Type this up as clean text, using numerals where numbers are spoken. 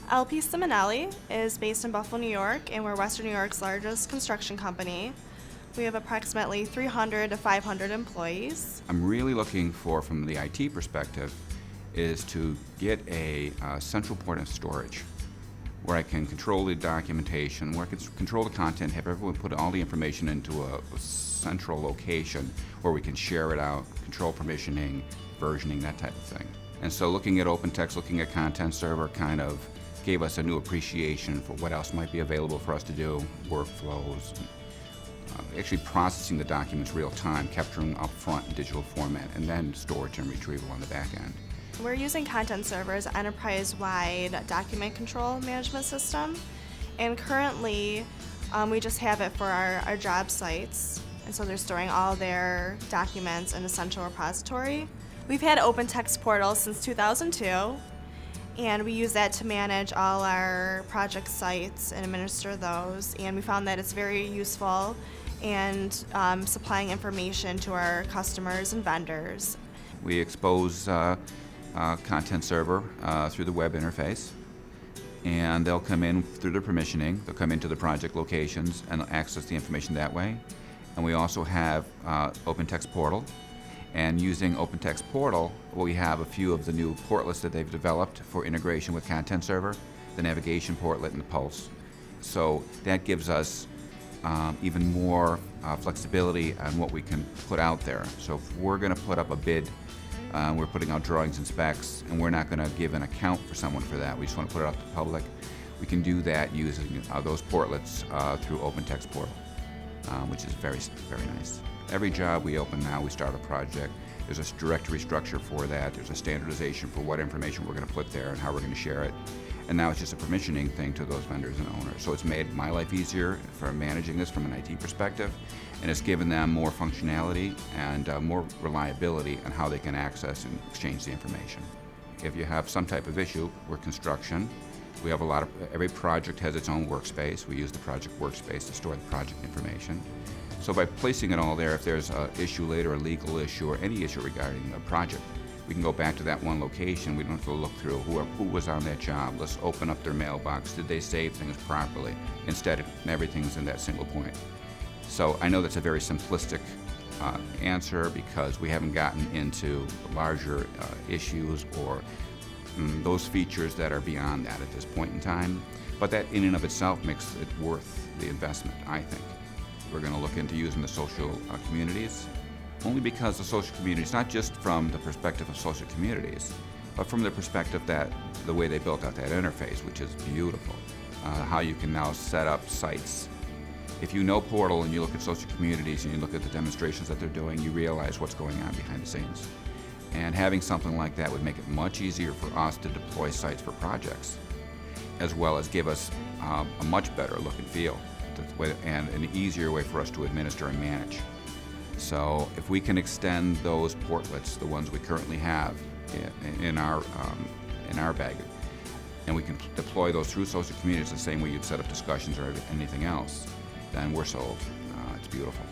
LPCiminelli is based in Buffalo, New York, and we're Western New York's largest construction company. We have approximately 300 to 500 employees. I'm really looking for, from the IT perspective, is to get a central point of storage where I can control the documentation, where I can control the content, have everyone put all the information into a central location where we can share it out, control permissioning, versioning, that type of thing. And so looking at OpenText, looking at Content Server kind of gave us a new appreciation for what else might be available for us to do, workflows, actually processing the documents real time, capturing them up front in digital format, and then storage and retrieval on the back end. We're using Content Server as an enterprise-wide document control management system, and currently we just have it for our job sites, and so they're storing all their documents in a central repository. We've had OpenText portal since 2002, and we use that to manage all our project sites and administer those, and we found that it's very useful and supplying information to our customers and vendors. We expose Content Server through the web interface, and they'll come in through their permissioning. They'll come into the project locations and access the information that way. And we also have OpenText Portal. And using OpenText Portal, we have a few of the new portlets that they've developed for integration with Content Server, the navigation portlet and the Pulse. So that gives us even more flexibility on what we can put out there. So if we're going to put up a bid, we're putting out drawings and specs, and we're not going to give an account for someone for that. We just want to put it out to the public. We can do that using those portlets through OpenText Portal, which is very, very nice. Every job we open now, we start a project. There's a directory structure for that. There's a standardization for what information we're going to put there and how we're going to share it. And now it's just a permissioning thing to those vendors and owners. So it's made my life easier for managing this from an IT perspective, and it's given them more functionality and more reliability on how they can access and exchange the information. If you have some type of issue, we're construction. We have every project has its own workspace. We use the project workspace to store the project information. So by placing it all there, if there's an issue later, a legal issue, or any issue regarding a project, we can go back to that one location. We don't have to look through who was on that job. Let's open up their mailbox. Did they save things properly? Instead, everything's in that single point. So I know that's a very simplistic answer because we haven't gotten into larger issues or those features that are beyond that at this point in time. But that in and of itself makes it worth the investment, I think. We're going to look into using the social communities, only because the social communities, not just from the perspective of social communities, but from the perspective that the way they built out that interface, which is beautiful, how you can now set up sites. If you know Portal and you look at social communities and you look at the demonstrations that they're doing, you realize what's going on behind the scenes. And having something like that would make it much easier for us to deploy sites for projects, as well as give us a much better look and feel, and an easier way for us to administer and manage. So if we can extend those portlets, the ones we currently have in our bag, and we can deploy those through social communities the same way you'd set up discussions or anything else, then we're sold. It's beautiful.